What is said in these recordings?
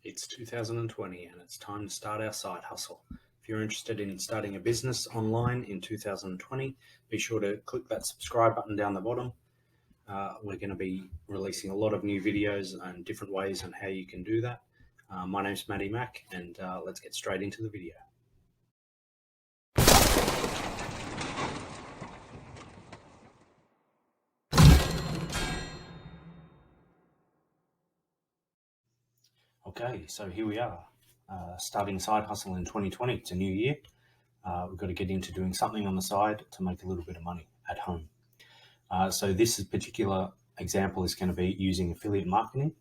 It's 2020 and it's time to start our side hustle. If you're interested in starting a business online in 2020, be sure to click that subscribe button down the bottom. We're going to be releasing a lot of new videos and different ways on how you can do that. My name's Matty Mac, and let's get straight into the video. Okay, so here we are, starting side hustle in 2020. It's a new year. We've got to get into doing something on the side to make a little bit of money at home. So this particular example is going to be using affiliate marketing.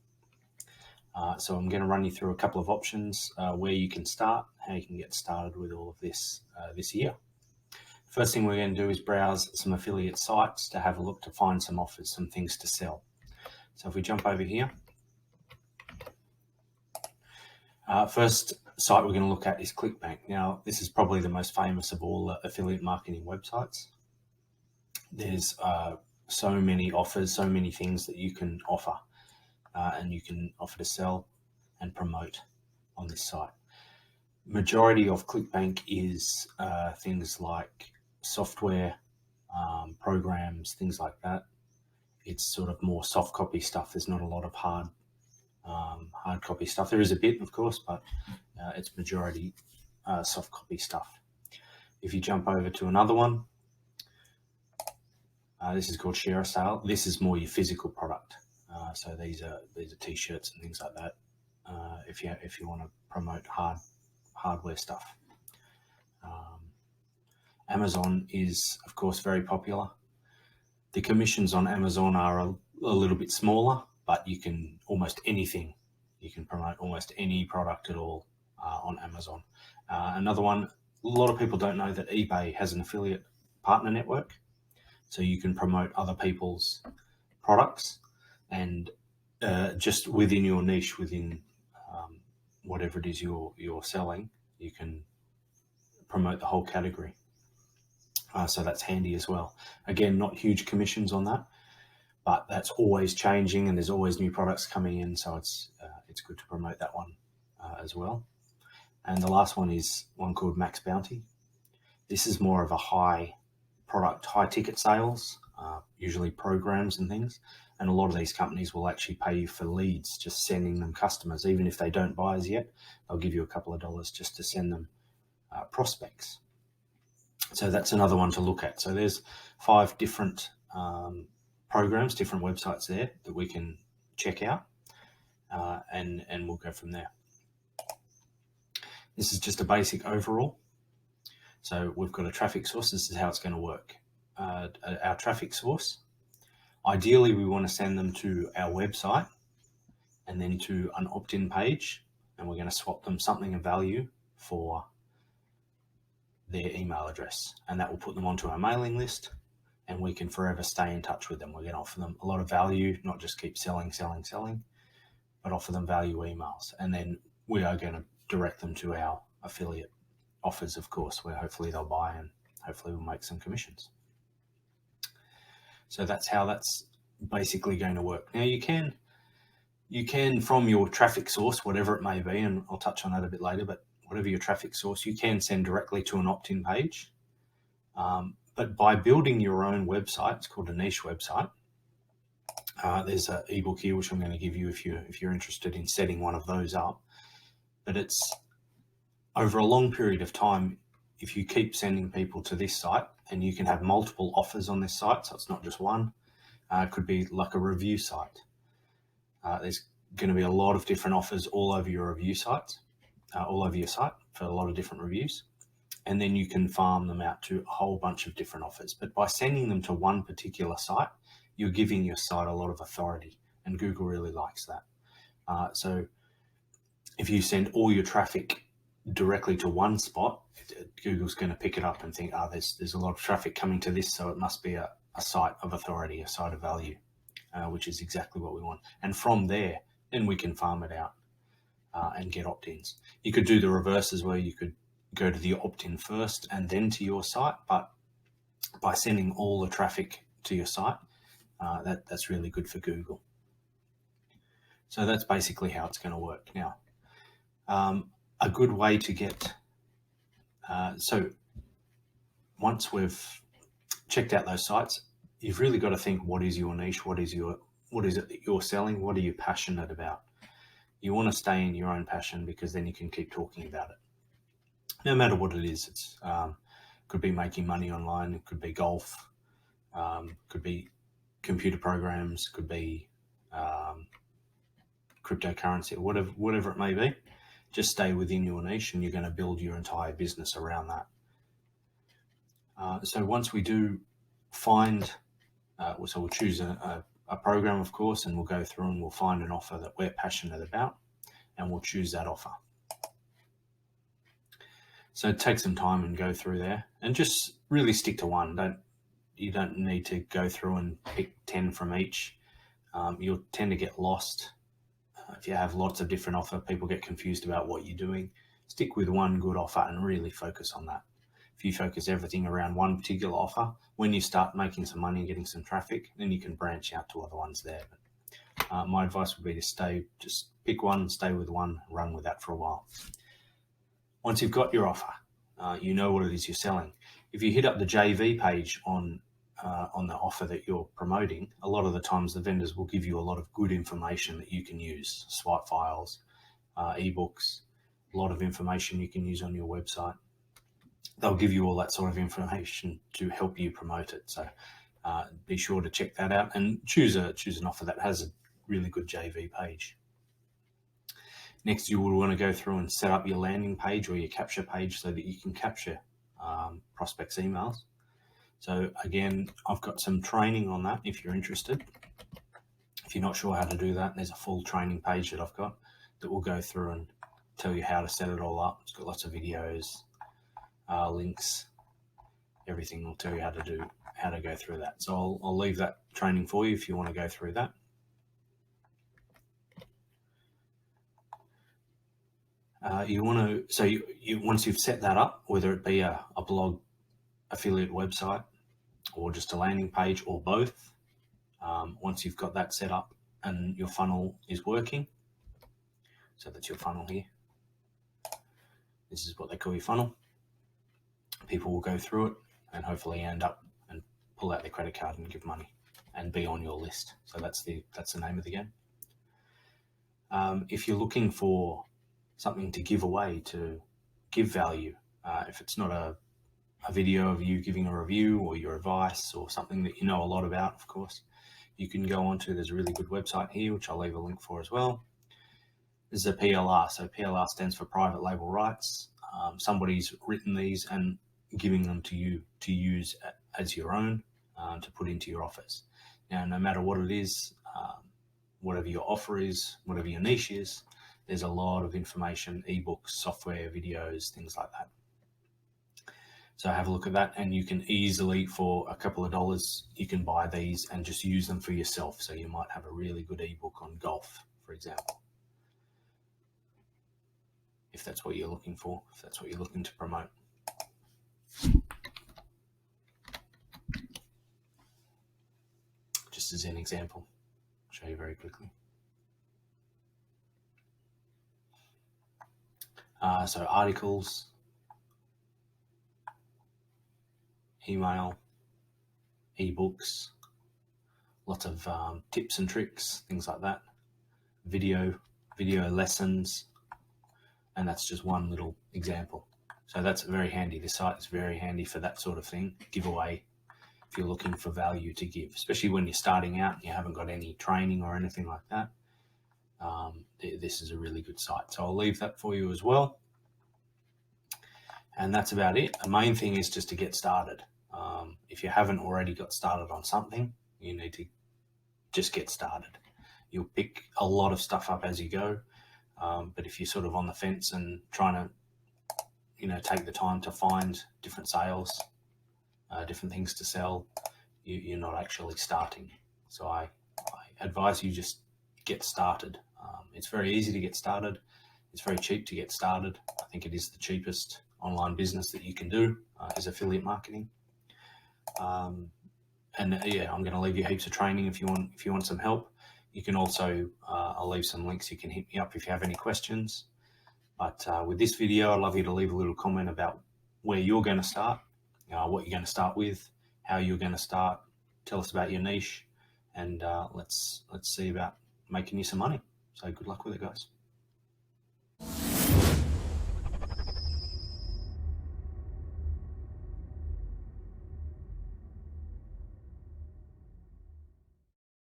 So I'm going to run you through a couple of options where you can start, how you can get started with all of this this year. First thing we're going to do is browse some affiliate sites to have a look to find some offers, some things to sell. So if we jump over here, first site we're going to look at is Clickbank. Now, this is probably the most famous of all affiliate marketing websites. There's so many offers, so many things that you can offer, and you can offer to sell and promote on this site. Majority of Clickbank is things like software, programs, things like that. It's sort of more soft copy stuff. There's not a lot of hard copy stuff. There is a bit, of course, but it's majority soft copy stuff. If you jump over to another one, this is called Share a Sale. This is more your physical product. So these are t-shirts and things like that. If you want to promote hardware stuff. Amazon is, of course, very popular. The commissions on Amazon are a little bit smaller, but you can almost anything. You can promote almost any product at all on Amazon. Another one, a lot of people don't know that eBay has an affiliate partner network. So you can promote other people's products and just within your niche, within whatever it is you're selling, you can promote the whole category. So that's handy as well. Again, not huge commissions on that, but that's always changing and there's always new products coming in. So it's good to promote that one as well. And the last one is one called Max Bounty. This is more of a high ticket sales, usually programs and things. And a lot of these companies will actually pay you for leads, just sending them customers. Even if they don't buy as yet, they'll give you a couple of dollars just to send them prospects. So that's another one to look at. So there's 5 different programs, different websites there that we can check out, and we'll go from there. This is just a basic overall. So we've got a traffic source. This is how it's going to work. Our traffic source, ideally we want to send them to our website and then to an opt-in page, and we're going to swap them something of value for their email address, and that will put them onto our mailing list, and we can forever stay in touch with them. We're going to offer them a lot of value, not just keep selling, but offer them value emails. And then we are going to direct them to our affiliate offers, of course, where hopefully they'll buy and hopefully we'll make some commissions. So that's how that's basically going to work. Now you can from your traffic source, whatever it may be, and I'll touch on that a bit later, but whatever your traffic source, you can send directly to an opt-in page. But by building your own website, it's called a niche website. There's an ebook here, which I'm going to give you if you're interested in setting one of those up. But it's over a long period of time, if you keep sending people to this site, and you can have multiple offers on this site, so it's not just one. It could be like a review site. There's going to be a lot of different offers all over your review sites. All over your site for a lot of different reviews, and then you can farm them out to a whole bunch of different offers. But by sending them to one particular site, you're giving your site a lot of authority, and Google really likes that. So if you send all your traffic directly to one spot, Google's going to pick it up and think, there's a lot of traffic coming to this, so it must be a site of authority, a site of value, which is exactly what we want. And from there, then we can farm it out. And get opt-ins. You could do the reverse as well. You could go to the opt-in first and then to your site, but by sending all the traffic to your site, that's really good for Google. So that's basically how it's going to work. Now, A good way to get, so once we've checked out those sites, you've really got to think, what is your niche? What is it that you're selling? What are you passionate about? You want to stay in your own passion, because then you can keep talking about it. No matter what it is, it's could be making money online, it could be golf, could be computer programs, could be cryptocurrency, or whatever it may be. Just stay within your niche, and you're going to build your entire business around that. So once we do find, so we'll choose a program, of course, and we'll go through and we'll find an offer that we're passionate about, and we'll choose that offer. So take some time and go through there, and just really stick to one. You don't need to go through and pick 10 from each. You'll tend to get lost. If you have lots of different offers, people get confused about what you're doing. Stick with one good offer and really focus on that. If you focus everything around one particular offer, when you start making some money and getting some traffic, then you can branch out to other ones there. But my advice would be to just pick one, stay with one, run with that for a while. Once you've got your offer, you know what it is you're selling. If you hit up the JV page on the offer that you're promoting, a lot of the times the vendors will give you a lot of good information that you can use, swipe files, ebooks, a lot of information you can use on your website. They'll give you all that sort of information to help you promote it. So be sure to check that out and choose an offer that has a really good JV page. Next, you will want to go through and set up your landing page or your capture page so that you can capture prospects' emails. So again, I've got some training on that if you're interested. If you're not sure how to do that, there's a full training page that I've got that will go through and tell you how to set it all up. It's got lots of videos, links, everything will tell you how to go through that. So I'll leave that training for you if you want to go through that. You want to, so you once you've set that up, whether it be a blog affiliate website or just a landing page or both, once you've got that set up and your funnel is working, so that's your funnel here. This is what they call your funnel. People will go through it and hopefully end up and pull out their credit card and give money and be on your list. So that's the name of the game. If you're looking for something to give away, to give value, if it's not a video of you giving a review or your advice or something that you know a lot about, of course, you can go on to, there's a really good website here, which I'll leave a link for as well. This is a PLR. So PLR stands for private label rights. Somebody's written these and giving them to you to use as your own, to put into your offers. Now, no matter what it is, whatever your offer is, whatever your niche is, there's a lot of information, ebooks, software, videos, things like that. So have a look at that, and you can easily, for a couple of dollars, you can buy these and just use them for yourself. So you might have a really good ebook on golf, for example, if that's what you're looking for, if that's what you're looking to promote. Just as an example, I'll show you very quickly. So articles, email, ebooks, lots of tips and tricks, things like that, video lessons, and that's just one little example. So that's very handy. This site is very handy for that sort of thing, giveaway, if you're looking for value to give, especially when you're starting out and you haven't got any training or anything like that. This is a really good site. So I'll leave that for you as well. And that's about it. The main thing is just to get started. If you haven't already got started on something, you need to just get started. You'll pick a lot of stuff up as you go. But if you're sort of on the fence and trying to, take the time to find different sales, different things to sell, you're not actually starting. So I advise you just get started. It's very easy to get started. It's very cheap to get started. I think it is the cheapest online business that you can do, is affiliate marketing. I'm going to leave you heaps of training if you want some help. You can also, I'll leave some links. You can hit me up if you have any questions. But with this video, I'd love you to leave a little comment about where you're going to start, what you're going to start with, how you're going to start. Tell us about your niche, and let's see about making you some money. So good luck with it, guys.